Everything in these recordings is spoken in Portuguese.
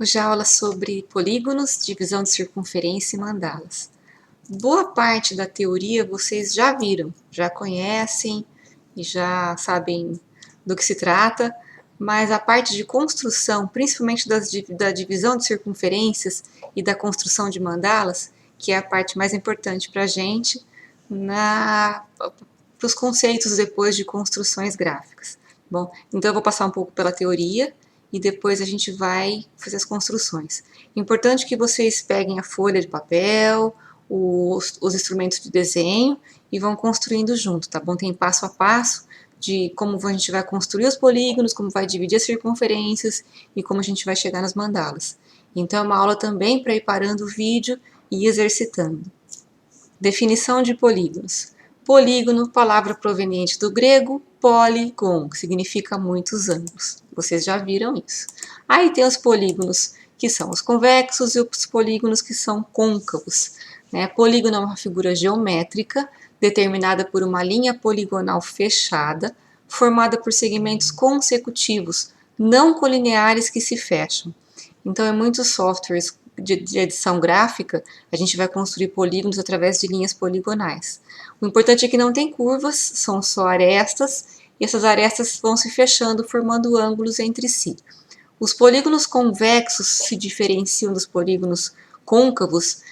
Hoje a aula sobre polígonos, divisão de circunferência e mandalas. Boa parte da teoria vocês já viram, já conhecem e já sabem do que se trata, mas a parte de construção, principalmente da divisão de circunferências e da construção de mandalas, que é a parte mais importante para a gente, para os conceitos depois de construções gráficas. Bom, então eu vou passar um pouco pela teoria e depois a gente vai fazer as construções. Importante que vocês peguem a folha de papel, os instrumentos de desenho e vão construindo junto, tá bom? Tem passo a passo de como a gente vai construir os polígonos, como vai dividir as circunferências e como a gente vai chegar nas mandalas. Então é uma aula também para ir parando o vídeo e exercitando. Definição de polígonos. Polígono, palavra proveniente do grego polygon, que significa muitos ângulos. Vocês já viram isso. Aí tem os polígonos que são os convexos e os polígonos que são côncavos. Polígono é uma figura geométrica determinada por uma linha poligonal fechada, formada por segmentos consecutivos, não colineares que se fecham. Então, em muitos softwares de edição gráfica, a gente vai construir polígonos através de linhas poligonais. O importante é que não tem curvas, são só arestas, e essas arestas vão se fechando, formando ângulos entre si. Os polígonos convexos se diferenciam dos polígonos côncavos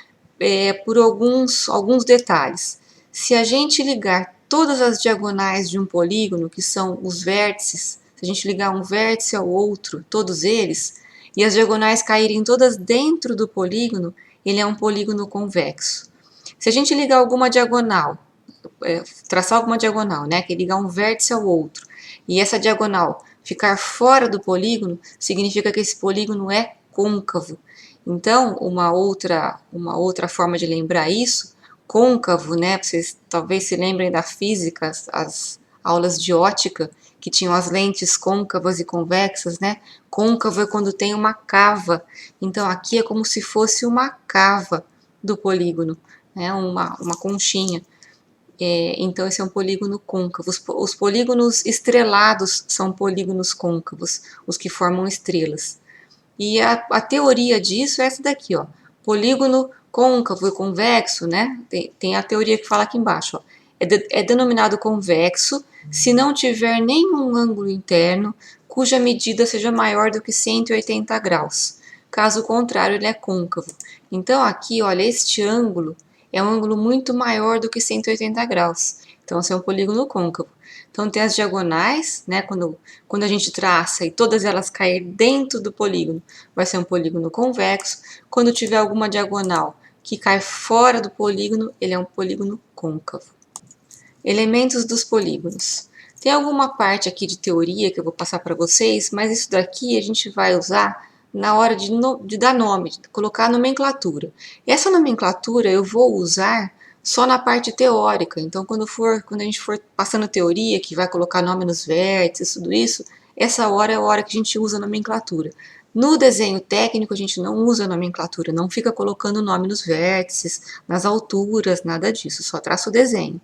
por alguns detalhes. Se a gente ligar todas as diagonais de um polígono, que são os vértices, se a gente ligar um vértice ao outro, todos eles, e as diagonais caírem todas dentro do polígono, ele é um polígono convexo. Se a gente ligar alguma diagonal, traçar alguma diagonal, que ligar um vértice ao outro, e essa diagonal ficar fora do polígono, significa que esse polígono é côncavo. Então, uma outra forma de lembrar isso, côncavo, vocês talvez se lembrem da física, as aulas de ótica, que tinham as lentes côncavas e convexas, Côncavo é quando tem uma cava. Então, aqui é como se fosse uma cava do polígono, uma conchinha. Então, esse é um polígono côncavo. Os polígonos estrelados são polígonos côncavos, os que formam estrelas. E a teoria disso é essa daqui, ó. Polígono côncavo e convexo, Tem a teoria que fala aqui embaixo, ó. É denominado convexo se não tiver nenhum ângulo interno cuja medida seja maior do que 180 graus. Caso contrário, ele é côncavo. Então, aqui, olha, este ângulo é um ângulo muito maior do que 180 graus. Então, esse é um polígono côncavo. Então, tem as diagonais, quando a gente traça e todas elas caírem dentro do polígono, vai ser um polígono convexo. Quando tiver alguma diagonal que cai fora do polígono, ele é um polígono côncavo. Elementos dos polígonos. Tem alguma parte aqui de teoria que eu vou passar para vocês, mas isso daqui a gente vai usar na hora de dar nome, de colocar nomenclatura. Essa nomenclatura eu vou usar só na parte teórica. Então, quando a gente for passando teoria, que vai colocar nome nos vértices, tudo isso, essa hora é a hora que a gente usa a nomenclatura. No desenho técnico, a gente não usa nomenclatura, não fica colocando nome nos vértices, nas alturas, nada disso, só traça o desenho.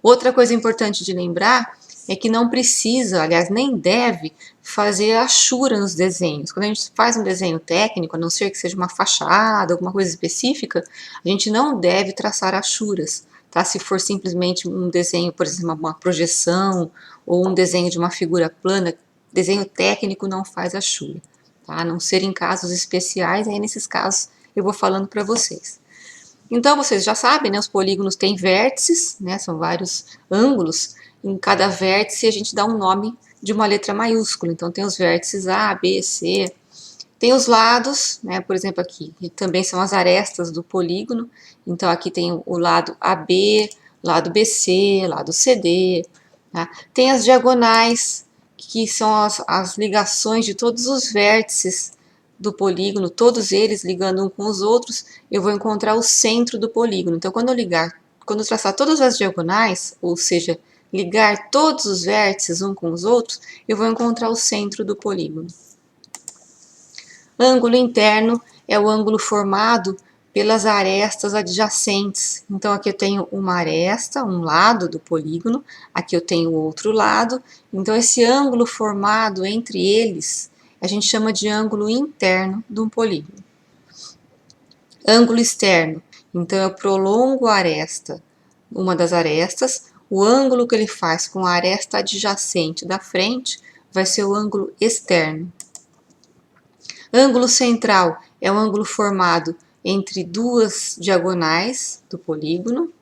Outra coisa importante de lembrar é que não precisa, aliás, nem deve fazer achura nos desenhos. Quando a gente faz um desenho técnico, a não ser que seja uma fachada, alguma coisa específica, a gente não deve traçar achuras, tá? Se for simplesmente um desenho, por exemplo, uma projeção ou um desenho de uma figura plana, desenho técnico não faz achura, tá? A não ser em casos especiais, aí nesses casos eu vou falando para vocês. Então, vocês já sabem, os polígonos têm vértices, são vários ângulos. Em cada vértice, a gente dá um nome de uma letra maiúscula. Então, tem os vértices A, B, C. Tem os lados, por exemplo, aqui, que também são as arestas do polígono. Então, aqui tem o lado AB, lado BC, lado CD. Tá? Tem as diagonais, que são as ligações de todos os vértices do polígono, todos eles ligando um com os outros, eu vou encontrar o centro do polígono. Então, quando eu traçar todas as diagonais, ou seja, ligar todos os vértices um com os outros, eu vou encontrar o centro do polígono. Ângulo interno é o ângulo formado pelas arestas adjacentes. Então, aqui eu tenho uma aresta, um lado do polígono, aqui eu tenho outro lado. Então, esse ângulo formado entre eles a gente chama de ângulo interno de um polígono. Ângulo externo, então eu prolongo a aresta, uma das arestas, o ângulo que ele faz com a aresta adjacente da frente vai ser o ângulo externo. Ângulo central é o ângulo formado entre duas diagonais do polígono.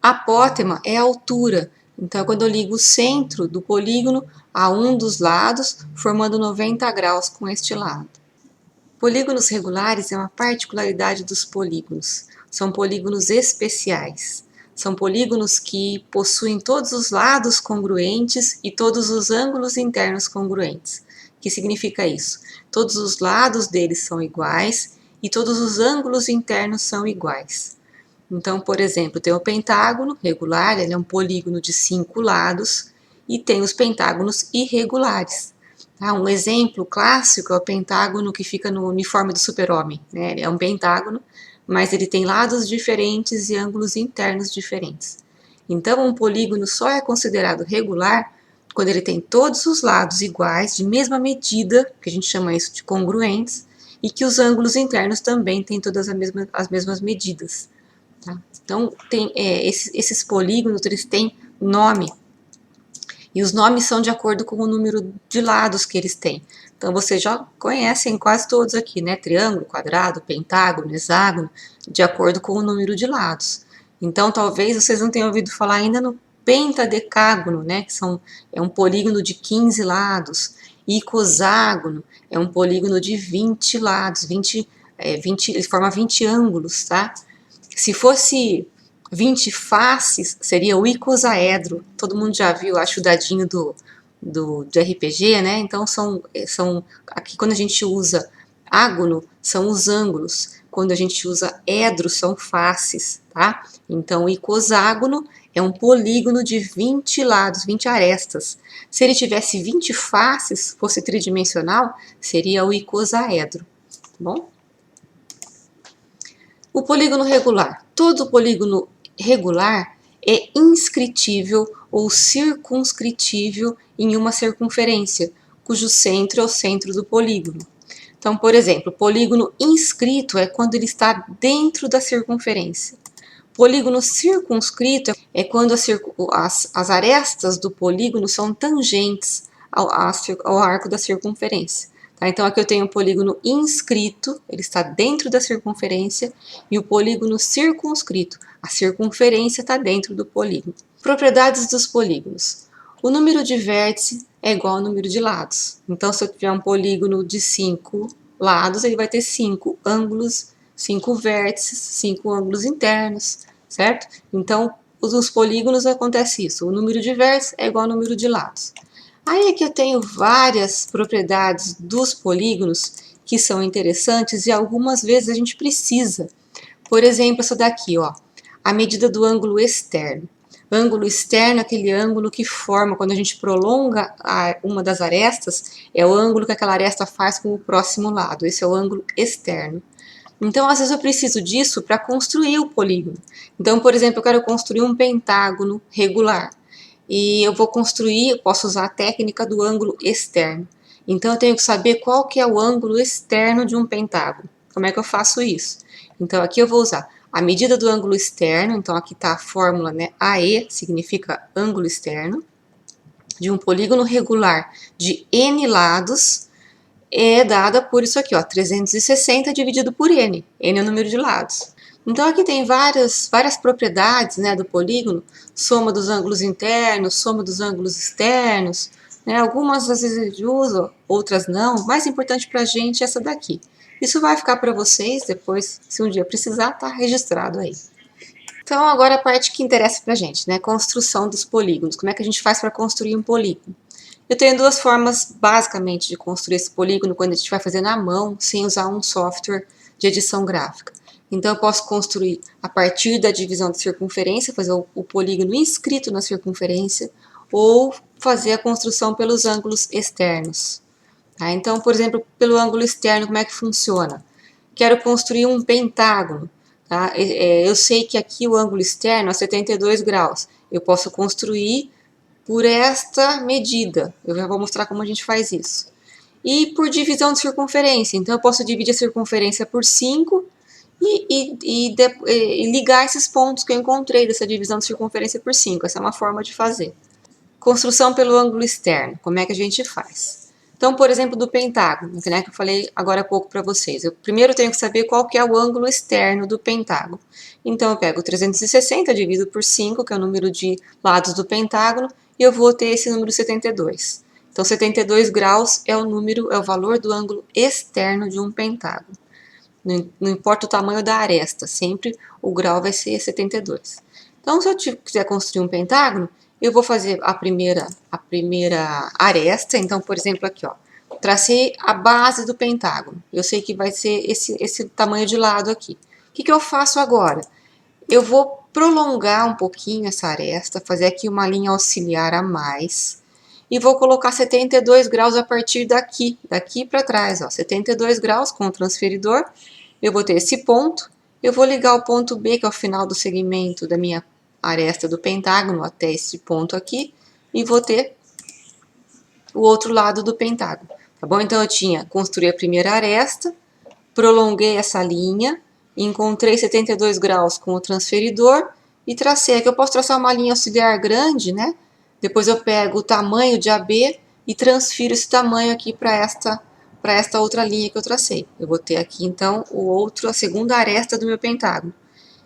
Apótema é a altura, então é quando eu ligo o centro do polígono a um dos lados, formando 90 graus com este lado. Polígonos regulares é uma particularidade dos polígonos. São polígonos especiais. São polígonos que possuem todos os lados congruentes e todos os ângulos internos congruentes. O que significa isso? Todos os lados deles são iguais e todos os ângulos internos são iguais. Então, por exemplo, tem o pentágono regular, ele é um polígono de 5 lados, e tem os pentágonos irregulares. Tá? Um exemplo clássico é o pentágono que fica no uniforme do super-homem, né? Ele é um pentágono, mas ele tem lados diferentes e ângulos internos diferentes. Então, um polígono só é considerado regular quando ele tem todos os lados iguais, de mesma medida, que a gente chama isso de congruentes, e que os ângulos internos também têm todas as mesmas medidas. Tá? Então, esses polígonos, eles têm nome, e os nomes são de acordo com o número de lados que eles têm. Então, vocês já conhecem quase todos aqui, né? Triângulo, quadrado, pentágono, hexágono, de acordo com o número de lados. Então, talvez vocês não tenham ouvido falar ainda no pentadecágono, né? Que é um polígono de 15 lados. Icoságono é um polígono de 20 lados, ele forma 20 ângulos, tá? Se fosse 20 faces, seria o icosaedro. Todo mundo já viu, acho, o dadinho de RPG, né? Então, aqui quando a gente usa ágono, são os ângulos. Quando a gente usa edro, são faces, tá? Então, o icoságono é um polígono de 20 lados, 20 arestas. Se ele tivesse 20 faces, fosse tridimensional, seria o icosaedro, tá bom? O polígono regular. Todo polígono regular é inscritível ou circunscritível em uma circunferência, cujo centro é o centro do polígono. Então, por exemplo, o polígono inscrito é quando ele está dentro da circunferência. Polígono circunscrito é quando as arestas do polígono são tangentes ao arco da circunferência. Tá? Então, aqui eu tenho o polígono inscrito, ele está dentro da circunferência, e o polígono circunscrito, a circunferência está dentro do polígono. Propriedades dos polígonos. O número de vértices é igual ao número de lados. Então, se eu tiver um polígono de 5 lados, ele vai ter 5 ângulos, 5 vértices, 5 ângulos internos, certo? Então, nos polígonos acontece isso. O número de vértices é igual ao número de lados. Aí aqui eu tenho várias propriedades dos polígonos que são interessantes e algumas vezes a gente precisa. Por exemplo, essa daqui, ó, a medida do ângulo externo. Ângulo externo é aquele ângulo que forma, quando a gente prolonga uma das arestas, é o ângulo que aquela aresta faz com o próximo lado. Esse é o ângulo externo. Então, às vezes eu preciso disso para construir o polígono. Então, por exemplo, eu quero construir um pentágono regular. E eu vou construir, posso usar a técnica do ângulo externo. Então, eu tenho que saber qual que é o ângulo externo de um pentágono. Como é que eu faço isso? Então, aqui eu vou usar a medida do ângulo externo. Então, aqui está a fórmula, né? AE significa ângulo externo. De um polígono regular de N lados, é dada por isso aqui, ó, 360 dividido por N. N é o número de lados. Então, aqui tem várias propriedades, né, do polígono, soma dos ângulos internos, soma dos ângulos externos, né, algumas às vezes a gente usa, outras não. O mais importante para a gente é essa daqui. Isso vai ficar para vocês depois, se um dia precisar, tá registrado aí. Então, agora a parte que interessa para a gente, né, construção dos polígonos. Como é que a gente faz para construir um polígono? Eu tenho duas formas, basicamente, de construir esse polígono quando a gente vai fazer na mão, sem usar um software de edição gráfica. Então, eu posso construir a partir da divisão de circunferência, fazer o polígono inscrito na circunferência, ou fazer a construção pelos ângulos externos. Tá? Então, por exemplo, pelo ângulo externo, como é que funciona? Quero construir um pentágono. Tá? Eu sei que aqui o ângulo externo é 72 graus. Eu posso construir por esta medida. Eu já vou mostrar como a gente faz isso. E por divisão de circunferência. Então, eu posso dividir a circunferência por 5 e ligar esses pontos que eu encontrei dessa divisão de circunferência por 5. Essa é uma forma de fazer. Construção pelo ângulo externo. Como é que a gente faz? Então, por exemplo, do pentágono, né, que eu falei agora há pouco para vocês. Eu primeiro tenho que saber qual que é o ângulo externo do pentágono. Então, eu pego 360, divido por 5, que é o número de lados do pentágono, e eu vou ter esse número 72. Então, 72 graus é o valor do ângulo externo de um pentágono. Não importa o tamanho da aresta, sempre o grau vai ser 72. Então, se eu quiser construir um pentágono, eu vou fazer a primeira aresta. Então, por exemplo, aqui, ó, tracei a base do pentágono. Eu sei que vai ser esse tamanho de lado aqui. O que eu faço agora? Eu vou prolongar um pouquinho essa aresta, fazer aqui uma linha auxiliar a mais, e vou colocar 72 graus a partir daqui para trás, ó, 72 graus com o transferidor. Eu vou ter esse ponto, eu vou ligar o ponto B, que é o final do segmento da minha aresta do pentágono, até esse ponto aqui, e vou ter o outro lado do pentágono, tá bom? Então, eu construí a primeira aresta, prolonguei essa linha, encontrei 72 graus com o transferidor e tracei. Aqui eu posso traçar uma linha auxiliar grande, né? Depois eu pego o tamanho de AB e transfiro esse tamanho aqui para esta outra linha que eu tracei. Eu vou ter aqui, então, a segunda aresta do meu pentágono.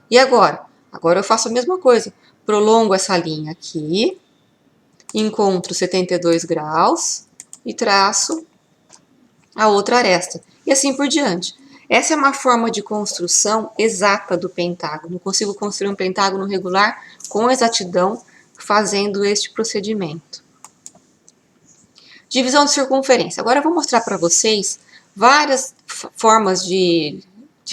E agora? Agora eu faço a mesma coisa. Prolongo essa linha aqui, encontro 72 graus e traço a outra aresta. E assim por diante. Essa é uma forma de construção exata do pentágono. Eu consigo construir um pentágono regular com exatidão fazendo este procedimento. Divisão de circunferência. Agora eu vou mostrar para vocês várias formas de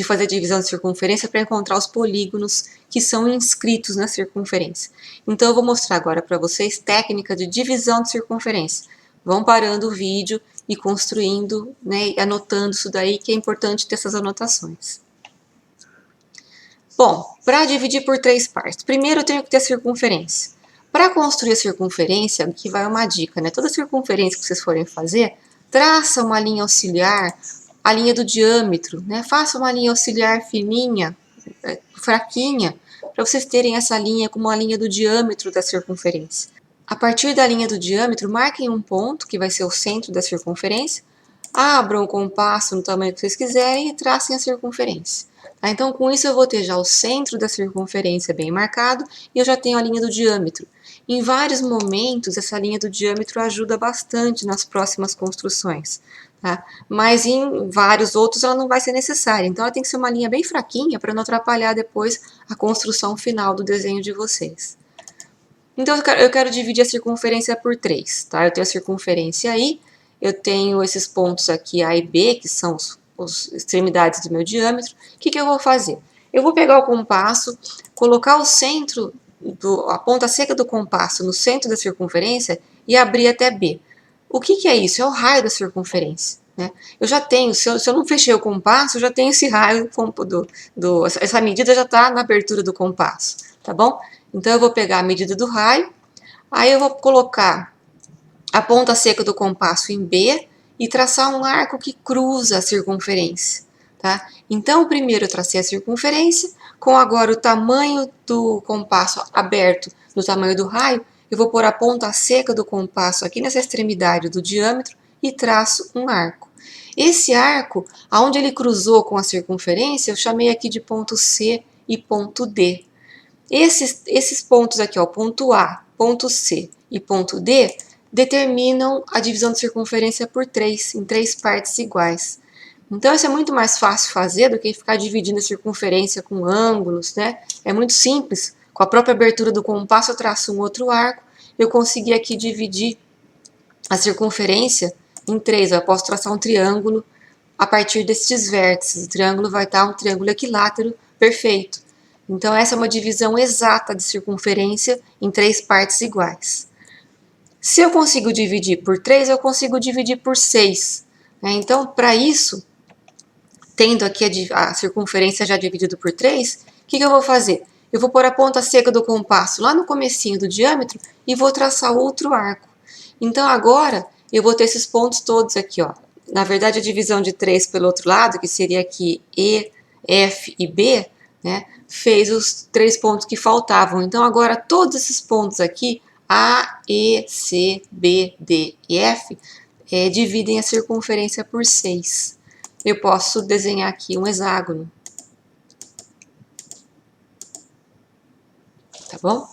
fazer divisão de circunferência para encontrar os polígonos que são inscritos na circunferência. Então eu vou mostrar agora para vocês técnica de divisão de circunferência. Vão parando o vídeo e construindo, né, e anotando isso daí, que é importante ter essas anotações. Bom, para dividir por 3 partes, primeiro eu tenho que ter a circunferência. Para construir a circunferência, aqui vai uma dica, né? Toda circunferência que vocês forem fazer, traça uma linha auxiliar, a linha do diâmetro, né? Faça uma linha auxiliar fininha, fraquinha, para vocês terem essa linha como a linha do diâmetro da circunferência. A partir da linha do diâmetro, marquem um ponto, que vai ser o centro da circunferência, abram o compasso no tamanho que vocês quiserem e tracem a circunferência. Tá? Então, com isso, eu vou ter já o centro da circunferência bem marcado e eu já tenho a linha do diâmetro. Em vários momentos, essa linha do diâmetro ajuda bastante nas próximas construções, tá? Mas em vários outros ela não vai ser necessária. Então, ela tem que ser uma linha bem fraquinha para não atrapalhar depois a construção final do desenho de vocês. Então, eu quero dividir a circunferência por 3, tá? Eu tenho a circunferência aí, eu tenho esses pontos aqui A e B, que são as extremidades do meu diâmetro. O que eu vou fazer? Eu vou pegar o compasso, colocar o centro, a ponta seca do compasso no centro da circunferência e abrir até B. O que é isso? É o raio da circunferência, né? Eu já tenho, se eu não fechei o compasso, eu já tenho esse raio, essa medida já está na abertura do compasso, tá bom? Então, eu vou pegar a medida do raio, aí eu vou colocar a ponta seca do compasso em B e traçar um arco que cruza a circunferência, tá? Então, primeiro eu tracei a circunferência, com agora o tamanho do compasso aberto no tamanho do raio, eu vou pôr a ponta seca do compasso aqui nessa extremidade do diâmetro e traço um arco. Esse arco, aonde ele cruzou com a circunferência, eu chamei aqui de ponto C e ponto D. Esses pontos aqui, ó, ponto A, ponto C e ponto D, determinam a divisão de circunferência por 3, em 3 partes iguais. Então, isso é muito mais fácil fazer do que ficar dividindo a circunferência com ângulos, né? É muito simples. Com a própria abertura do compasso, eu traço um outro arco. Eu consegui aqui dividir a circunferência em 3. Eu posso traçar um triângulo a partir desses vértices. O triângulo vai estar um triângulo equilátero perfeito. Então, essa é uma divisão exata de circunferência em 3 partes iguais. Se eu consigo dividir por 3, eu consigo dividir por 6. Né? Então, para isso, tendo aqui a circunferência já dividida por 3, o que eu vou fazer? eu vou pôr a ponta seca do compasso lá no comecinho do diâmetro e vou traçar outro arco. Então, agora, eu vou ter esses pontos todos aqui, ó. Na verdade, a divisão de 3 pelo outro lado, que seria aqui E, F e B, né, fez os 3 pontos que faltavam. Então, agora, todos esses pontos aqui, A, E, C, B, D e F, dividem a circunferência por 6. Eu posso desenhar aqui um hexágono. Tá bom?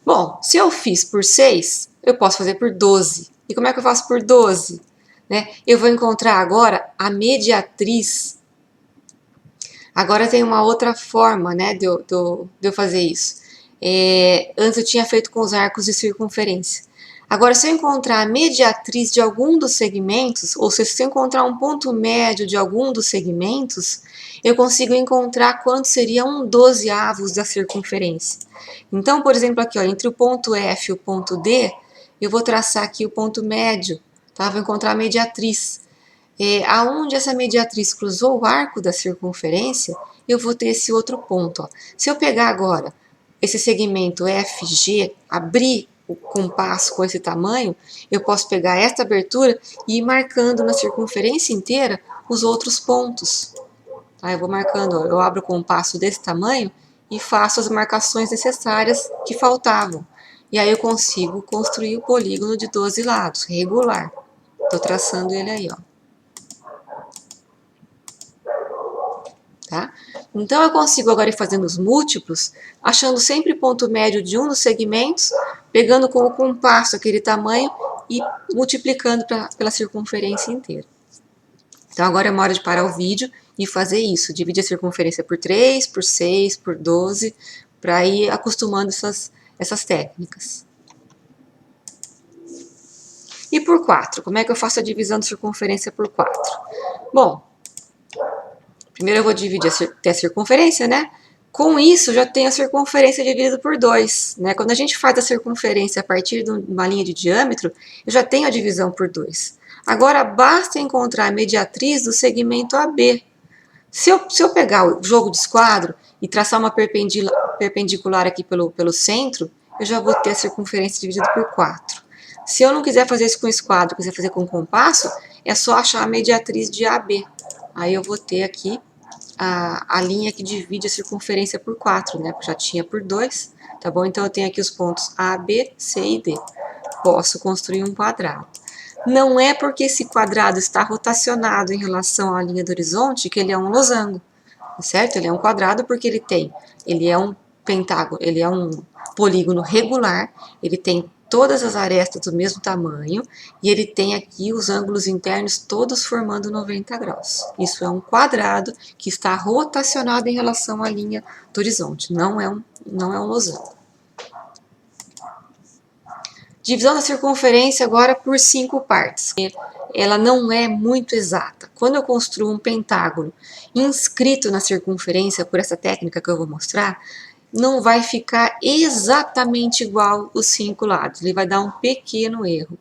Bom, se eu fiz por 6, eu posso fazer por 12. E como é que eu faço por 12? Né? Eu vou encontrar agora a mediatriz. Agora tem uma outra forma, né, de eu fazer isso. Antes eu tinha feito com os arcos de circunferência. Agora, se eu encontrar a mediatriz de algum dos segmentos, ou seja, se eu encontrar um ponto médio de algum dos segmentos, eu consigo encontrar quanto seria um 12avos da circunferência. Então, por exemplo, aqui, ó, entre o ponto F e o ponto D, eu vou traçar aqui o ponto médio, tá? Vou encontrar a mediatriz. Aonde essa mediatriz cruzou o arco da circunferência, eu vou ter esse outro ponto, ó. Se eu pegar agora esse segmento FG, abrir o compasso com esse tamanho, eu posso pegar esta abertura e ir marcando na circunferência inteira os outros pontos. Tá? Eu vou marcando, ó, eu abro o compasso desse tamanho e faço as marcações necessárias que faltavam. E aí eu consigo construir o polígono de 12 lados, regular. Estou traçando ele aí, ó. Tá? Então, eu consigo agora ir fazendo os múltiplos, achando sempre ponto médio de um dos segmentos, pegando com o compasso aquele tamanho e multiplicando pela circunferência inteira. Então, agora é uma hora de parar o vídeo e fazer isso. Dividir a circunferência por 3, por 6, por 12, para ir acostumando essas técnicas. E por 4, como é que eu faço a divisão de circunferência por 4? Bom, primeiro eu vou dividir a circunferência, né? Com isso, já tenho a circunferência dividida por 2. Né? Quando a gente faz a circunferência a partir de uma linha de diâmetro, eu já tenho a divisão por 2. Agora, basta encontrar a mediatriz do segmento AB. Se eu pegar o jogo de esquadro e traçar uma perpendicular aqui pelo centro, eu já vou ter a circunferência dividida por 4. Se eu não quiser fazer isso com esquadro, quiser fazer com compasso, é só achar a mediatriz de AB. Aí eu vou ter aqui a linha que divide a circunferência por 4, né? Já tinha por 2, tá bom? Então, eu tenho aqui os pontos A, B, C e D. Posso construir um quadrado. Não é porque esse quadrado está rotacionado em relação à linha do horizonte que ele é um losango, certo? Ele é um quadrado porque ele é um pentágono, ele é um polígono regular, ele tem todas as arestas do mesmo tamanho, e ele tem aqui os ângulos internos todos formando 90 graus. Isso é um quadrado que está rotacionado em relação à linha do horizonte, não é um losango. Divisão da circunferência agora por 5 partes. Ela não é muito exata. Quando eu construo um pentágono inscrito na circunferência por essa técnica que eu vou mostrar, não vai ficar exatamente igual os 5 lados, ele vai dar um pequeno erro.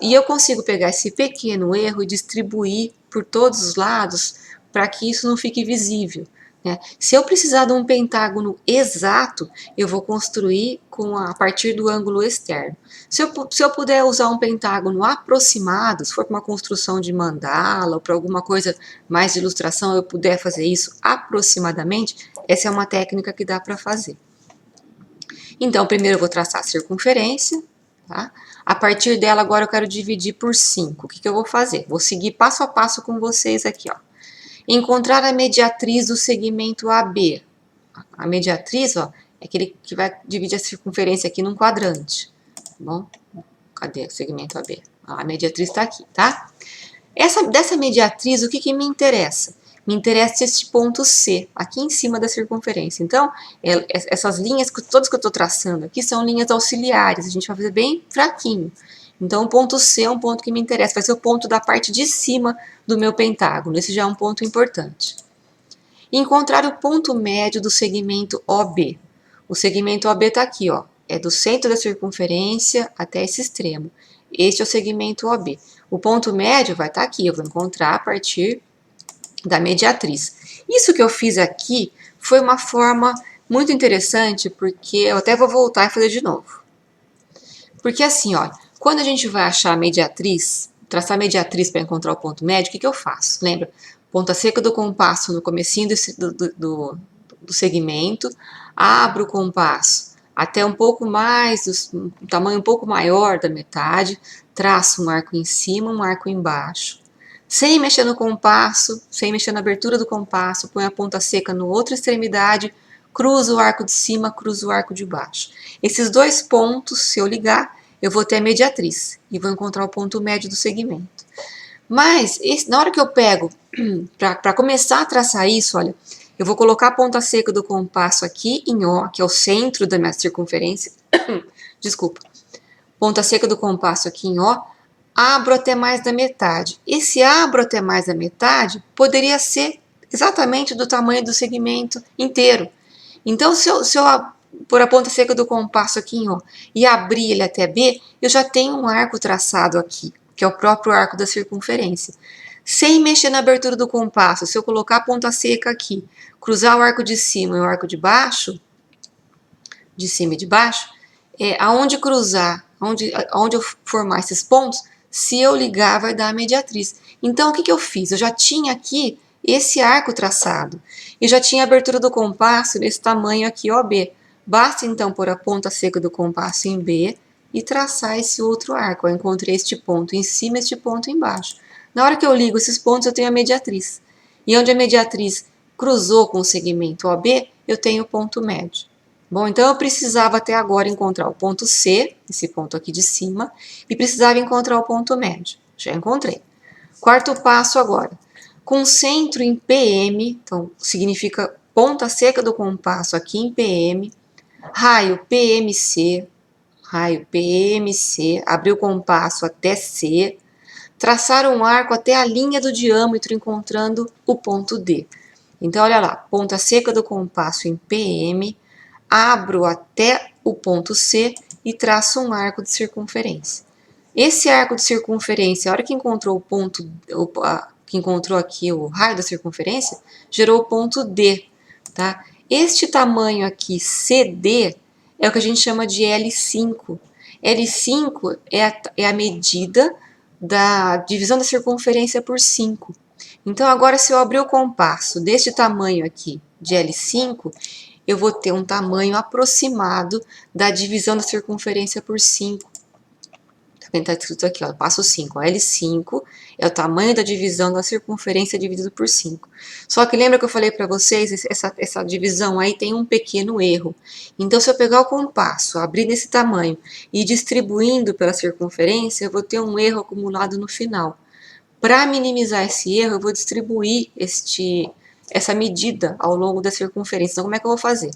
E eu consigo pegar esse pequeno erro e distribuir por todos os lados para que isso não fique visível. Né? Se eu precisar de um pentágono exato, eu vou construir a partir do ângulo externo. Se eu puder usar um pentágono aproximado, se for para uma construção de mandala ou para alguma coisa mais de ilustração, eu puder fazer isso aproximadamente, essa é uma técnica que dá para fazer. Então, primeiro eu vou traçar a circunferência, tá? A partir dela, agora eu quero dividir por 5. O que eu vou fazer? Vou seguir passo a passo com vocês aqui, ó. Encontrar a mediatriz do segmento AB. A mediatriz, ó, é aquele que vai dividir a circunferência aqui num quadrante. Tá bom? Cadê o segmento AB? A mediatriz está aqui, tá? Dessa mediatriz, o que me interessa? Me interessa este ponto C, aqui em cima da circunferência. Então, essas linhas, todas que eu estou traçando aqui, são linhas auxiliares. A gente vai fazer bem fraquinho. Então, o ponto C é um ponto que me interessa. Vai ser o ponto da parte de cima do meu pentágono. Esse já é um ponto importante. Encontrar o ponto médio do segmento OB. O segmento OB está aqui, ó. É do centro da circunferência até esse extremo. Este é o segmento OB. O ponto médio vai estar aqui. Eu vou encontrar a partir da mediatriz. Isso que eu fiz aqui foi uma forma muito interessante, porque eu até vou voltar e fazer de novo. Porque assim, olha, quando a gente vai achar a mediatriz, traçar a mediatriz para encontrar o ponto médio, o que eu faço? Lembra? Ponta seca do compasso no comecinho do segmento, abro o compasso até um pouco mais, um tamanho um pouco maior da metade, traço um arco em cima, um arco embaixo. Sem mexer no compasso, sem mexer na abertura do compasso, põe a ponta seca na outra extremidade, cruzo o arco de cima, cruzo o arco de baixo. Esses dois pontos, se eu ligar, eu vou ter a mediatriz e vou encontrar o ponto médio do segmento. Mas, na hora que eu pego, para começar a traçar isso, olha, eu vou colocar a ponta seca do compasso aqui em O, que é o centro da minha circunferência. Desculpa. Ponta seca do compasso aqui em O, abro até mais da metade. Esse abro até mais da metade poderia ser exatamente do tamanho do segmento inteiro. Então, se eu pôr a ponta seca do compasso aqui em O e abrir ele até B, eu já tenho um arco traçado aqui, que é o próprio arco da circunferência. Sem mexer na abertura do compasso, se eu colocar a ponta seca aqui, cruzar o arco de cima e o arco de baixo, de cima e de baixo, aonde cruzar, aonde eu formar esses pontos, se eu ligar, vai dar a mediatriz. Então, o que eu fiz? Eu já tinha aqui esse arco traçado. E já tinha a abertura do compasso nesse tamanho aqui, OB. Basta, então, pôr a ponta seca do compasso em B e traçar esse outro arco. Eu encontrei este ponto em cima e este ponto embaixo. Na hora que eu ligo esses pontos, eu tenho a mediatriz. E onde a mediatriz cruzou com o segmento OB, eu tenho o ponto médio. Bom, então eu precisava até agora encontrar o ponto C, esse ponto aqui de cima, e precisava encontrar o ponto médio. Já encontrei. Quarto passo agora. Concentro em PM, então significa ponta seca do compasso aqui em PM, raio PMC, abrir o compasso até C, traçar um arco até a linha do diâmetro, encontrando o ponto D. Então, olha lá, ponta seca do compasso em PM, abro até o ponto C e traço um arco de circunferência. Esse arco de circunferência, a hora que encontrou o ponto, que encontrou aqui o raio da circunferência, gerou o ponto D, tá? Este tamanho aqui, CD, é o que a gente chama de L5. L5 é a medida da divisão da circunferência por 5. Então, agora, se eu abrir o compasso deste tamanho aqui, de L5, eu vou ter um tamanho aproximado da divisão da circunferência por 5. Está escrito aqui, ó, passo 5. L5 é o tamanho da divisão da circunferência dividido por 5. Só que lembra que eu falei para vocês, essa divisão aí tem um pequeno erro. Então, se eu pegar o compasso, abrir nesse tamanho e ir distribuindo pela circunferência, eu vou ter um erro acumulado no final. Para minimizar esse erro, eu vou distribuir essa medida ao longo da circunferência. Então, como é que eu vou fazer?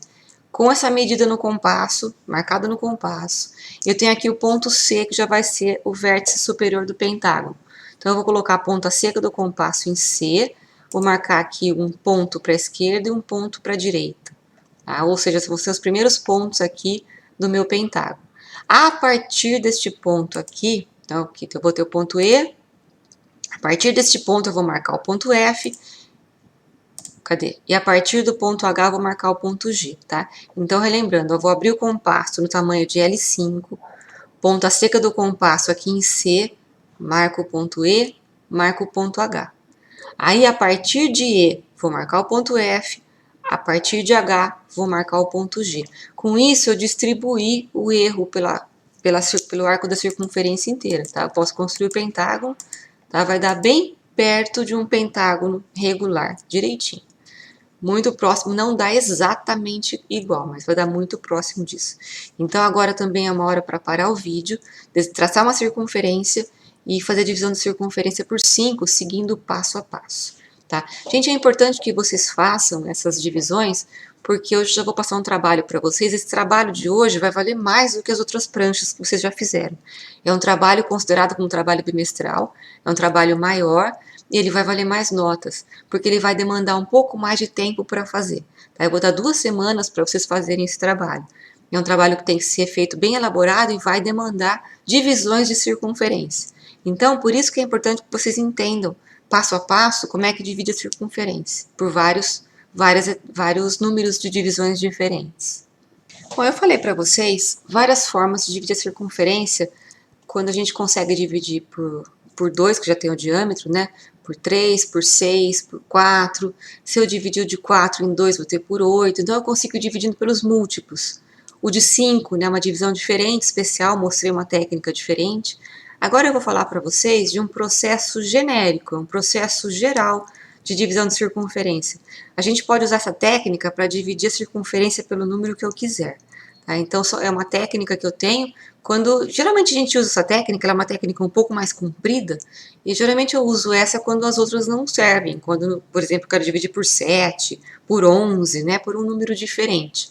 Com essa medida no compasso, marcada no compasso, eu tenho aqui o ponto C, que já vai ser o vértice superior do pentágono. Então, eu vou colocar a ponta seca do compasso em C, vou marcar aqui um ponto para a esquerda e um ponto para a direita. Tá? Ou seja, vão ser os primeiros pontos aqui do meu pentágono. A partir deste ponto aqui, então aqui eu vou ter o ponto E, a partir deste ponto eu vou marcar o ponto F, cadê? E a partir do ponto H eu vou marcar o ponto G, tá? Então, relembrando, eu vou abrir o compasso no tamanho de L5, ponta seca do compasso aqui em C, marco o ponto E, marco o ponto H. Aí, a partir de E, vou marcar o ponto F, a partir de H, vou marcar o ponto G. Com isso, eu distribuí o erro pelo arco da circunferência inteira, tá? Eu posso construir o pentágono, tá? Vai dar bem perto de um pentágono regular, direitinho. Muito próximo, não dá exatamente igual, mas vai dar muito próximo disso. Então, agora também é uma hora para parar o vídeo, traçar uma circunferência e fazer a divisão da circunferência por 5, seguindo passo a passo. Tá? Gente, é importante que vocês façam essas divisões, porque hoje já vou passar um trabalho para vocês. Esse trabalho de hoje vai valer mais do que as outras pranchas que vocês já fizeram. É um trabalho considerado como um trabalho bimestral, é um trabalho maior, e ele vai valer mais notas, porque ele vai demandar um pouco mais de tempo para fazer. Tá? Eu vou dar 2 semanas para vocês fazerem esse trabalho. É um trabalho que tem que ser feito bem elaborado e vai demandar divisões de circunferência. Então, por isso que é importante que vocês entendam, passo a passo, como é que divide a circunferência, por vários vários números de divisões diferentes. Bom, eu falei para vocês várias formas de dividir a circunferência quando a gente consegue dividir por 2, que já tem o diâmetro, né? Por 3, por 6, por 4. Se eu dividir o de 4 em 2, vou ter por 8. Então, eu consigo ir dividindo pelos múltiplos. O de 5, né, uma divisão diferente, especial, mostrei uma técnica diferente. Agora eu vou falar para vocês de um processo genérico, um processo geral de divisão de circunferência. A gente pode usar essa técnica para dividir a circunferência pelo número que eu quiser. Tá? Então, é uma técnica que eu tenho. Geralmente a gente usa essa técnica, ela é uma técnica um pouco mais comprida, e geralmente eu uso essa quando as outras não servem. Quando, por exemplo, eu quero dividir por 7, por 11, né, por um número diferente.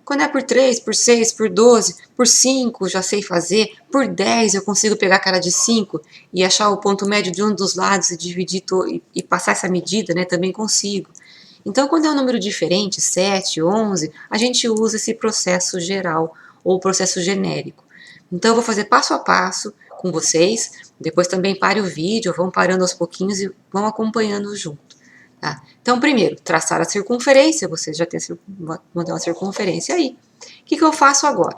Quando é por 3, por 6, por 12, por 5, já sei fazer. Por 10, eu consigo pegar a cara de 5 e achar o ponto médio de um dos lados e dividir e passar essa medida, né? Também consigo. Então, quando é um número diferente, 7, 11, a gente usa esse processo geral ou processo genérico. Então, eu vou fazer passo a passo com vocês. Depois também pare o vídeo, vão parando aos pouquinhos e vão acompanhando junto. Tá? Então, primeiro, traçar a circunferência, você já tem uma circunferência aí. O que eu faço agora?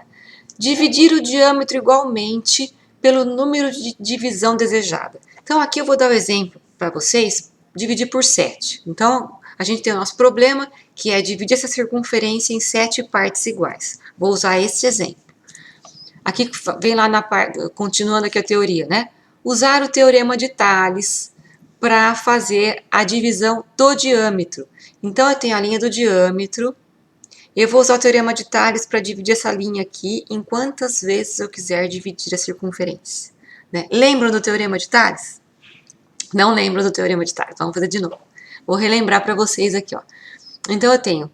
Dividir o diâmetro igualmente pelo número de divisão desejada. Então, aqui eu vou dar o exemplo para vocês, dividir por 7. Então, a gente tem o nosso problema, que é dividir essa circunferência em 7 partes iguais. Vou usar esse exemplo. Aqui vem lá na parte, continuando aqui a teoria, né? Usar o teorema de Tales para fazer a divisão do diâmetro. Então, eu tenho a linha do diâmetro, eu vou usar o teorema de Tales para dividir essa linha aqui em quantas vezes eu quiser dividir a circunferência. Né? Lembram do teorema de Tales? Não lembram do teorema de Tales, vamos fazer de novo. Vou relembrar para vocês aqui. Ó. Então, eu tenho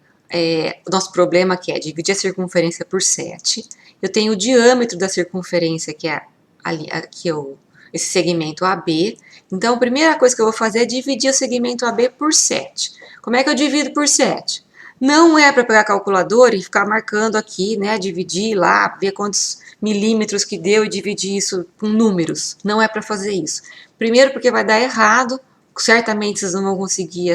o nosso problema, que é dividir a circunferência por 7. Eu tenho o diâmetro da circunferência, que é aqui esse segmento AB. Então, a primeira coisa que eu vou fazer é dividir o segmento AB por 7. Como é que eu divido por 7? Não é para pegar a calculadora e ficar marcando aqui, né? Dividir lá, ver quantos milímetros que deu e dividir isso com números. Não é para fazer isso. Primeiro, porque vai dar errado. Certamente vocês não vão conseguir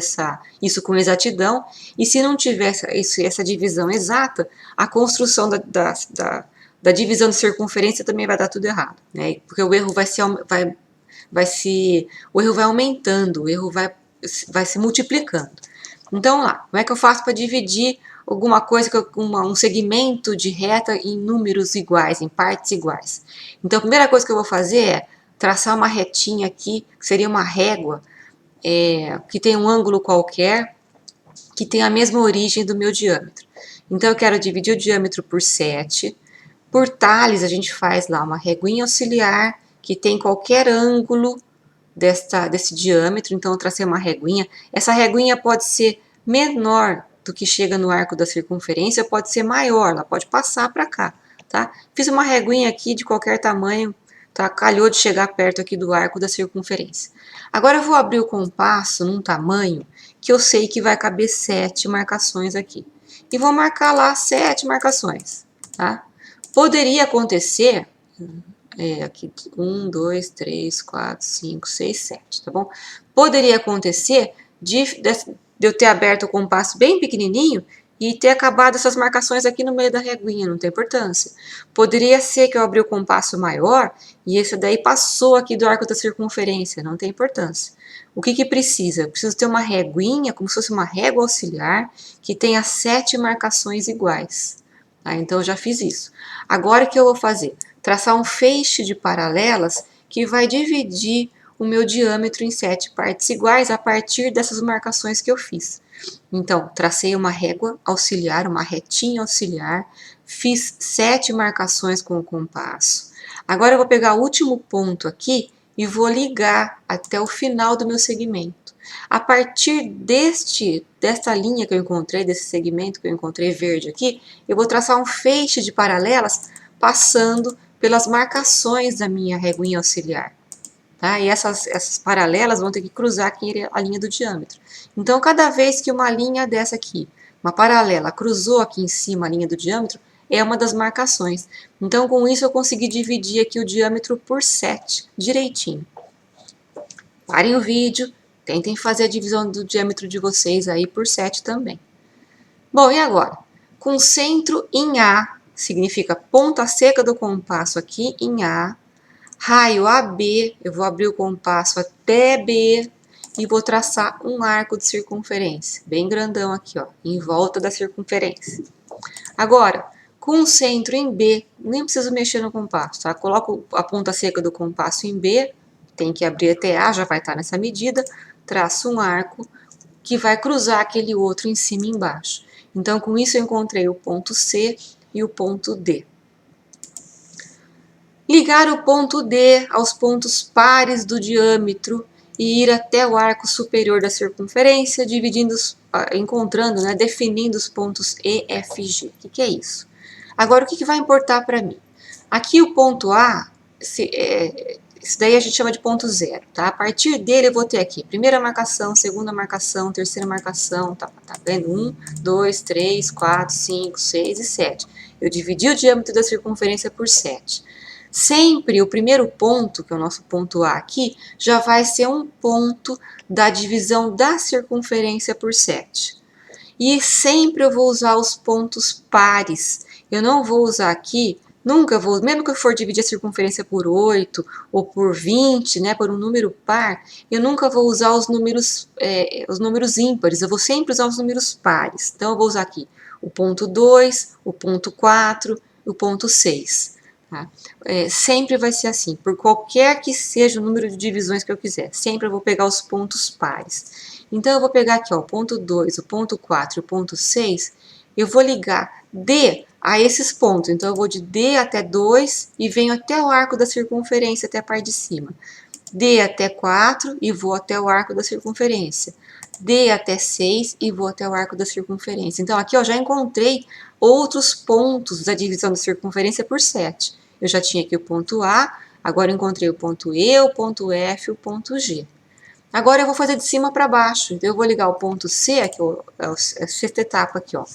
isso com exatidão. E se não tiver essa divisão exata, a construção da divisão de circunferência também vai dar tudo errado, né? Porque o erro o erro vai aumentando, o erro vai se multiplicando. Então, lá, como é que eu faço para dividir alguma coisa, um segmento de reta em números iguais, em partes iguais? Então, a primeira coisa que eu vou fazer é traçar uma retinha aqui, que seria uma régua, que tem um ângulo qualquer, que tem a mesma origem do meu diâmetro. Então, eu quero dividir o diâmetro por 7. Por Tales, a gente faz lá uma reguinha auxiliar, que tem qualquer ângulo desse diâmetro, então eu tracei uma reguinha. Essa reguinha pode ser menor do que chega no arco da circunferência, pode ser maior, ela pode passar para cá, tá? Fiz uma reguinha aqui de qualquer tamanho, tá? Calhou de chegar perto aqui do arco da circunferência. Agora eu vou abrir o compasso num tamanho que eu sei que vai caber 7 marcações aqui. E vou marcar lá 7 marcações, tá? Poderia acontecer aqui 1, 2, 3, 4, 5, 6, 7, tá bom? Poderia acontecer de eu ter aberto o compasso bem pequenininho e ter acabado essas marcações aqui no meio da reguinha, não tem importância. Poderia ser que eu abri o compasso maior e esse daí passou aqui do arco da circunferência, não tem importância. O que precisa? Eu preciso ter uma reguinha, como se fosse uma régua auxiliar, que tenha 7 marcações iguais. Tá? Então, eu já fiz isso. Agora, o que eu vou fazer? Traçar um feixe de paralelas que vai dividir o meu diâmetro em 7 partes iguais a partir dessas marcações que eu fiz. Então, tracei uma régua auxiliar, uma retinha auxiliar, fiz 7 marcações com o compasso. Agora, eu vou pegar o último ponto aqui e vou ligar até o final do meu segmento. A partir desta linha que eu encontrei, desse segmento que eu encontrei verde aqui, eu vou traçar um feixe de paralelas passando pelas marcações da minha reguinha auxiliar. Tá? E essas paralelas vão ter que cruzar aqui a linha do diâmetro. Então, cada vez que uma linha dessa aqui, uma paralela, cruzou aqui em cima a linha do diâmetro, é uma das marcações. Então, com isso, eu consegui dividir aqui o diâmetro por 7, direitinho. Parem o vídeo, Tentem fazer a divisão do diâmetro de vocês aí por 7 também. Bom, e agora? Com centro em A, significa ponta seca do compasso aqui em A, raio AB, eu vou abrir o compasso até B e vou traçar um arco de circunferência, bem grandão aqui, ó, em volta da circunferência. Agora, com centro em B, nem preciso mexer no compasso, tá? Coloco a ponta seca do compasso em B, tem que abrir até A, já vai estar nessa medida, traço um arco que vai cruzar aquele outro em cima e embaixo. Então, com isso eu encontrei o ponto C e o ponto D. Ligar o ponto D aos pontos pares do diâmetro e ir até o arco superior da circunferência, encontrando, né, definindo os pontos E, F e G. O que é isso? Agora, o que vai importar para mim? Aqui o ponto A, isso daí a gente chama de ponto zero, tá? A partir dele eu vou ter aqui primeira marcação, segunda marcação, terceira marcação, tá vendo? 1, 2, 3, 4, 5, 6 e 7. Eu dividi o diâmetro da circunferência por 7. Sempre o primeiro ponto, que é o nosso ponto A aqui, já vai ser um ponto da divisão da circunferência por 7. E sempre eu vou usar os pontos pares. Eu não vou usar aqui, nunca vou, mesmo que eu for dividir a circunferência por 8 ou por 20, né, por um número par, eu nunca vou usar os números ímpares, eu vou sempre usar os números pares. Então, eu vou usar aqui o ponto 2, o ponto 4 e o ponto 6. Tá? Sempre vai ser assim, por qualquer que seja o número de divisões que eu quiser, sempre eu vou pegar os pontos pares. Então, eu vou pegar aqui ó, o ponto 2, o ponto 4 e o ponto 6, eu vou ligar D a esses pontos. Então, eu vou de D até 2 e venho até o arco da circunferência, até a parte de cima. D até 4 e vou até o arco da circunferência. D até 6 e vou até o arco da circunferência. Então, aqui eu já encontrei outros pontos da divisão da circunferência por 7. Eu já tinha aqui o ponto A, agora eu encontrei o ponto E, o ponto F e o ponto G. Agora eu vou fazer de cima para baixo. Então, eu vou ligar o ponto C, aqui é a sexta etapa aqui, ó.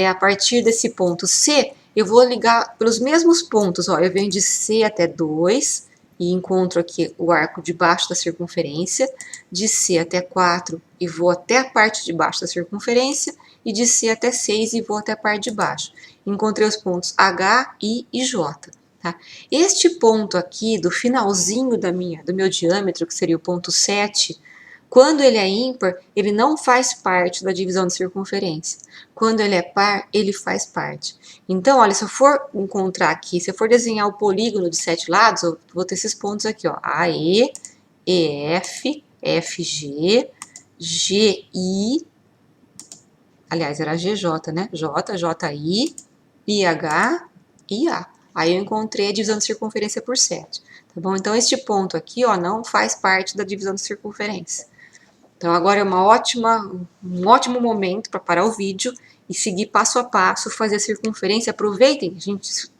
A partir desse ponto C, eu vou ligar pelos mesmos pontos, ó. Eu venho de C até 2 e encontro aqui o arco de baixo da circunferência, de C até 4 e vou até a parte de baixo da circunferência, e de C até 6 e vou até a parte de baixo. Encontrei os pontos H, I e J. Tá? Este ponto aqui, do finalzinho do meu diâmetro, que seria o ponto 7, quando ele é ímpar, ele não faz parte da divisão de circunferência. Quando ele é par, ele faz parte. Então, olha, se eu for encontrar aqui, se eu for desenhar o polígono de 7 lados, eu vou ter esses pontos aqui, ó. AE, EF, FG, GI, aliás, era GJ, né? J, JI, IH, IA. Aí eu encontrei a divisão de circunferência por 7. Tá bom? Então, este ponto aqui, ó, não faz parte da divisão de circunferência. Então, agora é um ótimo momento para parar o vídeo e seguir passo a passo, fazer a circunferência. Aproveitem,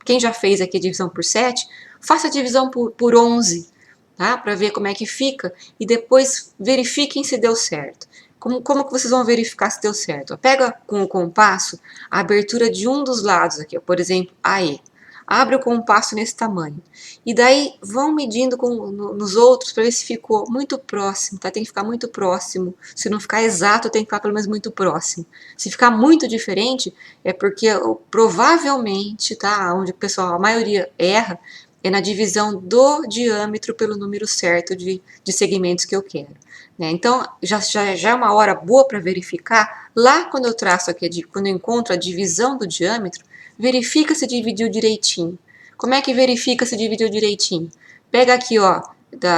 quem já fez aqui a divisão por 7, faça a divisão por 11, tá? Para ver como é que fica e depois verifiquem se deu certo. Como que vocês vão verificar se deu certo? Pega com o compasso a abertura de um dos lados aqui, ó, por exemplo, AE. Abre o compasso nesse tamanho. E daí vão medindo nos outros para ver se ficou muito próximo, tá? Tem que ficar muito próximo. Se não ficar exato, tem que ficar pelo menos muito próximo. Se ficar muito diferente, é porque provavelmente, tá? Onde o pessoal, a maioria erra, é na divisão do diâmetro pelo número certo de segmentos que eu quero. Né? Então, já é uma hora boa para verificar. Lá, quando eu traço aqui, quando eu encontro a divisão do diâmetro, verifica se dividiu direitinho. Como é que verifica se dividiu direitinho? Pega aqui, ó,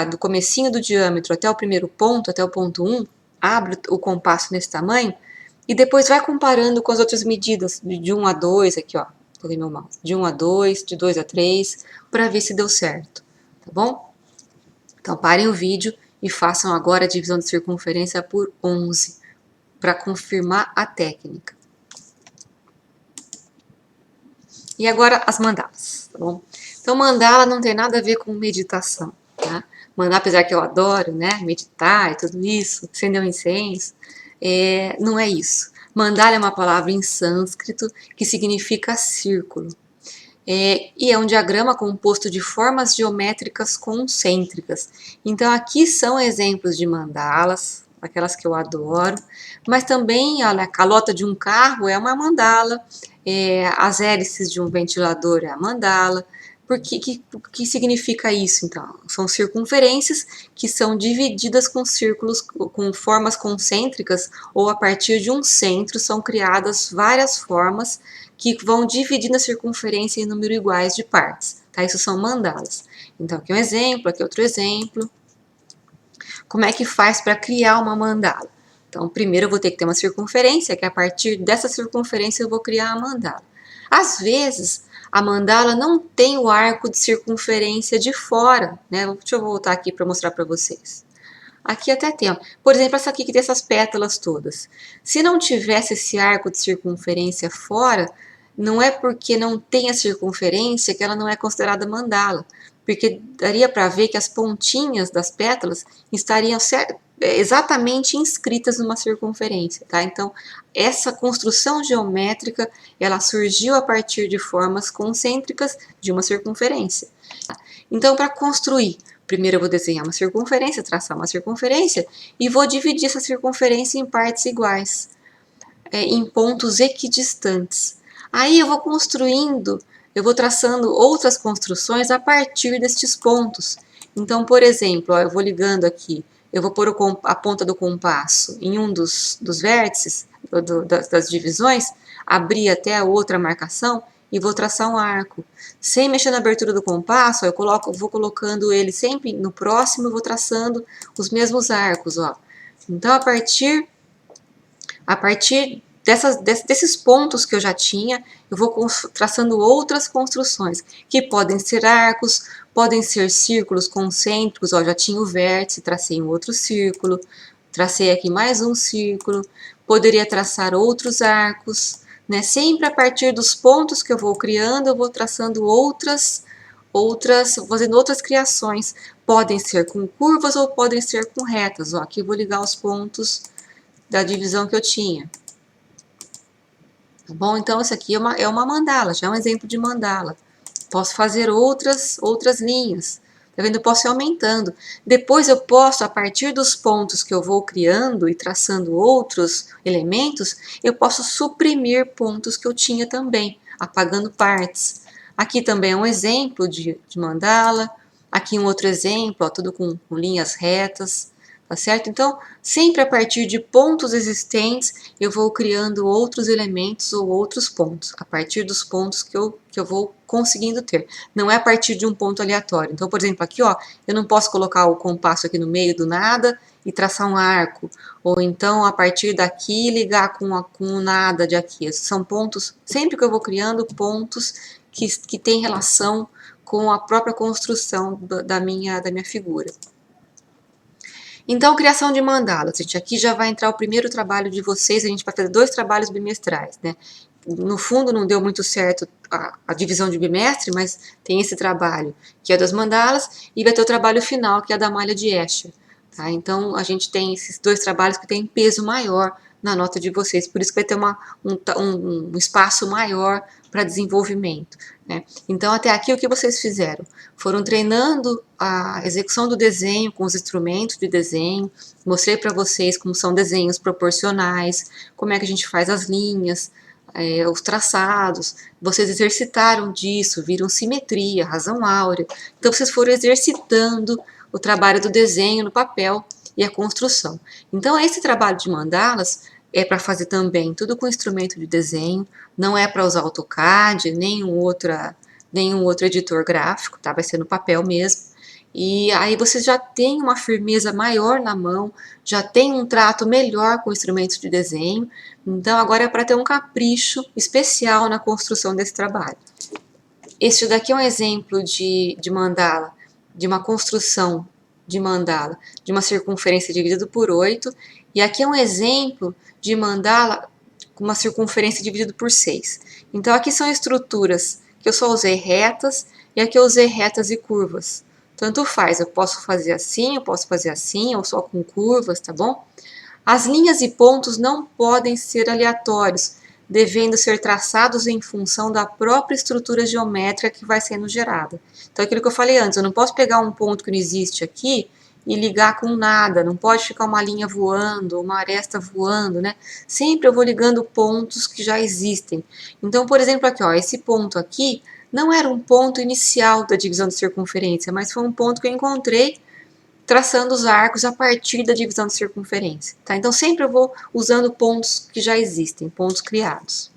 do comecinho do diâmetro até o primeiro ponto, até o ponto 1, abre o compasso nesse tamanho e depois vai comparando com as outras medidas, de 1 a 2, aqui, ó, peguei meu mouse, de 1 a 2, de 2 a 3, para ver se deu certo, tá bom? Então, parem o vídeo e façam agora a divisão de circunferência por 11, para confirmar a técnica. E agora as mandalas, tá bom? Então, mandala não tem nada a ver com meditação, tá? Mandala, apesar que eu adoro, né, meditar e tudo isso, acender um incenso, não é isso. Mandala é uma palavra em sânscrito que significa círculo. E é um diagrama composto de formas geométricas concêntricas. Então, aqui são exemplos de mandalas, aquelas que eu adoro, mas também olha, a calota de um carro é uma mandala, as hélices de um ventilador é a mandala. O que significa isso, então? São circunferências que são divididas com círculos com formas concêntricas, ou a partir de um centro são criadas várias formas que vão dividir a circunferência em número iguais de partes. Tá? Isso são mandalas. Então, aqui um exemplo, aqui outro exemplo. Como é que faz para criar uma mandala? Então, primeiro eu vou ter que ter uma circunferência, que a partir dessa circunferência eu vou criar a mandala. Às vezes, a mandala não tem o arco de circunferência de fora, né? Deixa eu voltar aqui para mostrar para vocês. Aqui até tem, ó. Por exemplo, essa aqui que tem essas pétalas todas. Se não tivesse esse arco de circunferência fora, não é porque não tem a circunferência que ela não é considerada mandala, porque daria para ver que as pontinhas das pétalas estariam exatamente inscritas numa circunferência, tá? Então, essa construção geométrica, ela surgiu a partir de formas concêntricas de uma circunferência. Então, para construir, primeiro eu vou desenhar uma circunferência, traçar uma circunferência, e vou dividir essa circunferência em partes iguais, em pontos equidistantes. Aí eu vou construindo, eu vou traçando outras construções a partir destes pontos. Então, por exemplo, ó, eu vou ligando aqui, eu vou pôr a ponta do compasso em um dos vértices das divisões, abrir até a outra marcação e vou traçar um arco. Sem mexer na abertura do compasso, ó, vou colocando ele sempre no próximo e vou traçando os mesmos arcos. Ó. Então, a partir desses pontos que eu já tinha, eu vou traçando outras construções, que podem ser arcos, podem ser círculos concêntricos, ó, já tinha o vértice, tracei um outro círculo, tracei aqui mais um círculo, poderia traçar outros arcos, né? Sempre a partir dos pontos que eu vou criando, eu vou traçando fazendo outras criações, podem ser com curvas ou podem ser com retas, ó, aqui eu vou ligar os pontos da divisão que eu tinha. Tá bom? Então, isso aqui é uma mandala, já é um exemplo de mandala. Posso fazer outras linhas. Tá vendo? Eu posso ir aumentando. Depois eu posso, a partir dos pontos que eu vou criando e traçando outros elementos, eu posso suprimir pontos que eu tinha também, apagando partes. Aqui também é um exemplo de mandala. Aqui um outro exemplo, ó, tudo com linhas retas. Tá certo? Então, sempre a partir de pontos existentes, eu vou criando outros elementos ou outros pontos, a partir dos pontos que eu vou conseguindo ter. Não é a partir de um ponto aleatório. Então, por exemplo, aqui, ó, eu não posso colocar o compasso aqui no meio do nada e traçar um arco. Ou então, a partir daqui, ligar com o nada de aqui. São pontos, sempre que eu vou criando pontos que têm relação com a própria construção da minha figura. Então, criação de mandalas, gente, aqui já vai entrar o primeiro trabalho de vocês, a gente vai fazer 2 trabalhos bimestrais, né? No fundo, não deu muito certo a divisão de bimestre, mas tem esse trabalho, que é das mandalas, e vai ter o trabalho final, que é da malha de Escher, tá? Então, a gente tem esses 2 trabalhos que têm peso maior na nota de vocês, por isso que vai ter um espaço maior para desenvolvimento, né? Então, até aqui, o que vocês fizeram? Foram treinando a execução do desenho com os instrumentos de desenho, mostrei para vocês como são desenhos proporcionais, como é que a gente faz as linhas, os traçados, vocês exercitaram disso, viram simetria, razão áurea, então vocês foram exercitando o trabalho do desenho no papel e a construção. Então, esse trabalho de mandalas é para fazer também tudo com instrumento de desenho, não é para usar AutoCAD, nenhum outro editor gráfico, tá? Vai ser no papel mesmo. E aí você já tem uma firmeza maior na mão, já tem um trato melhor com instrumentos de desenho, então agora é para ter um capricho especial na construção desse trabalho. Este daqui é um exemplo de mandala, de uma construção de mandala, de uma circunferência dividida por 8, e aqui é um exemplo de mandala com uma circunferência dividida por 6. Então, aqui são estruturas que eu só usei retas, e aqui eu usei retas e curvas. Tanto faz, eu posso fazer assim, eu posso fazer assim, ou só com curvas, tá bom? As linhas e pontos não podem ser aleatórios, devendo ser traçados em função da própria estrutura geométrica que vai sendo gerada. Então, aquilo que eu falei antes, eu não posso pegar um ponto que não existe aqui e ligar com nada, não pode ficar uma linha voando, uma aresta voando, né? Sempre eu vou ligando pontos que já existem. Então, por exemplo, aqui, ó, esse ponto aqui não era um ponto inicial da divisão de circunferência, mas foi um ponto que eu encontrei traçando os arcos a partir da divisão de circunferência. Tá? Então, sempre eu vou usando pontos que já existem, pontos criados.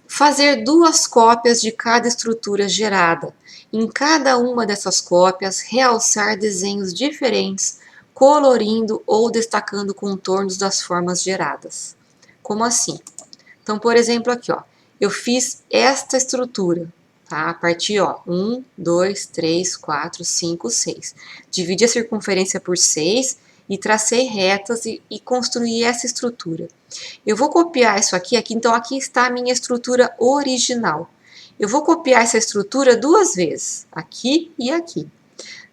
Fazer duas cópias de cada estrutura gerada. Em cada uma dessas cópias, realçar desenhos diferentes, colorindo ou destacando contornos das formas geradas. Como assim? Então, por exemplo, aqui, ó, eu fiz esta estrutura, tá? A partir, ó, 1, 2, 3, 4, 5, 6. Dividi a circunferência por 6 e tracei retas e construí essa estrutura. Eu vou copiar isso aqui, então aqui está a minha estrutura original. Eu vou copiar essa estrutura duas vezes, aqui e aqui.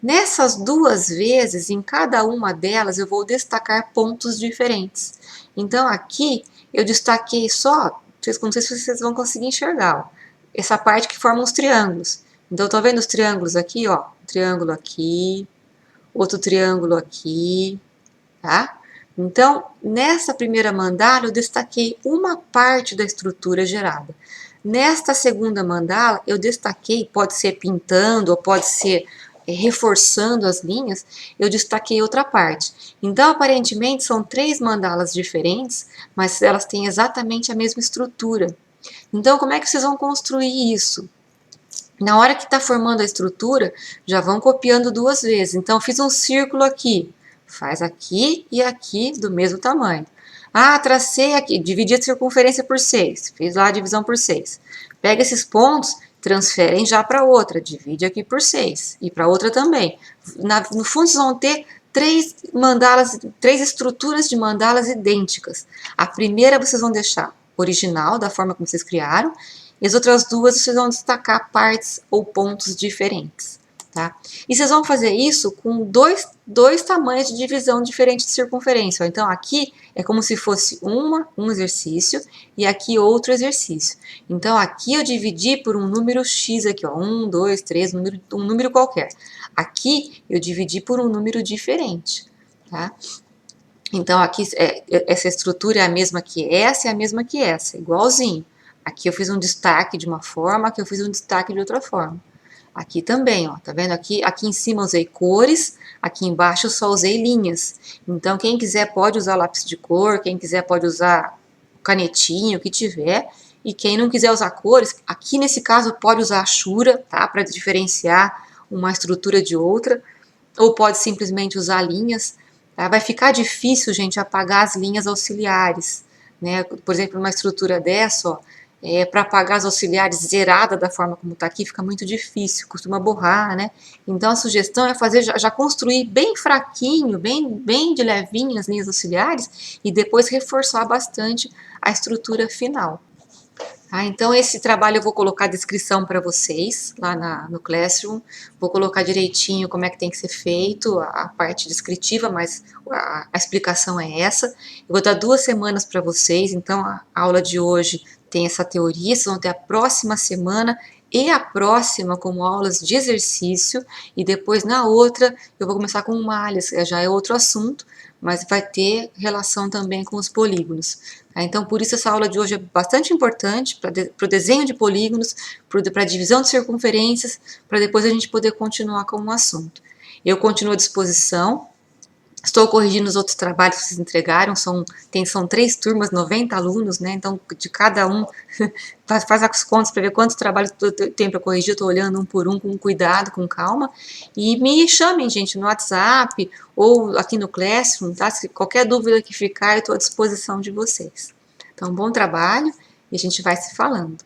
Nessas duas vezes, em cada uma delas, eu vou destacar pontos diferentes. Então, aqui, eu destaquei só, não sei se vocês vão conseguir enxergar, ó, essa parte que forma os triângulos. Então, tô vendo os triângulos aqui, ó, um triângulo aqui, outro triângulo aqui, tá? Então, nessa primeira mandala, eu destaquei uma parte da estrutura gerada. Nesta segunda mandala, eu destaquei, pode ser pintando, ou pode ser reforçando as linhas, eu destaquei outra parte. Então, aparentemente, são três mandalas diferentes, mas elas têm exatamente a mesma estrutura. Então, como é que vocês vão construir isso? Na hora que está formando a estrutura, já vão copiando duas vezes. Então, eu fiz um círculo aqui, faz aqui e aqui do mesmo tamanho. Ah, tracei aqui, dividi a circunferência por 6, fiz lá a divisão por 6. Pega esses pontos, transferem já para outra, divide aqui por 6 e para outra também. No fundo, vocês vão ter três mandalas, três estruturas de mandalas idênticas. A primeira vocês vão deixar original, da forma como vocês criaram, e as outras duas vocês vão destacar partes ou pontos diferentes. Tá? E vocês vão fazer isso com dois tamanhos de divisão diferentes de circunferência. Então, aqui é como se fosse um exercício e aqui outro exercício. Então, aqui eu dividi por um número X aqui, ó, 1, 2, 3, um número qualquer. Aqui eu dividi por um número diferente. Tá? Então, aqui essa estrutura é a mesma que essa e a mesma que essa, igualzinho. Aqui eu fiz um destaque de uma forma, aqui eu fiz um destaque de outra forma. Aqui também, ó, tá vendo? Aqui em cima eu usei cores, aqui embaixo eu só usei linhas. Então, quem quiser pode usar lápis de cor, quem quiser pode usar canetinha, o que tiver. E quem não quiser usar cores, aqui nesse caso pode usar achura, tá? Para diferenciar uma estrutura de outra. Ou pode simplesmente usar linhas. Tá? Vai ficar difícil, gente, apagar as linhas auxiliares. Né? Por exemplo, uma estrutura dessa, ó, para apagar as auxiliares zerada da forma como está aqui, fica muito difícil, costuma borrar, né? Então a sugestão é fazer, já construir bem fraquinho, bem de levinho as linhas auxiliares e depois reforçar bastante a estrutura final. Ah, então esse trabalho eu vou colocar a descrição para vocês lá no Classroom, vou colocar direitinho como é que tem que ser feito, a parte descritiva, mas a explicação é essa. Eu vou dar 2 semanas para vocês, então a aula de hoje tem essa teoria, vocês vão ter a próxima semana e a próxima como aulas de exercício, e depois na outra eu vou começar com malhas, já é outro assunto, mas vai ter relação também com os polígonos. Tá? Então, por isso essa aula de hoje é bastante importante para o desenho de polígonos, para a divisão de circunferências, para depois a gente poder continuar com o assunto. Eu continuo à disposição. Estou corrigindo os outros trabalhos que vocês entregaram, são 3 turmas, 90 alunos, né? Então, de cada um, faz as contas para ver quantos trabalhos tem para corrigir, eu estou olhando um por um, com cuidado, com calma. E me chamem, gente, no WhatsApp ou aqui no Classroom, tá? Se qualquer dúvida que ficar, eu estou à disposição de vocês. Então, bom trabalho e a gente vai se falando.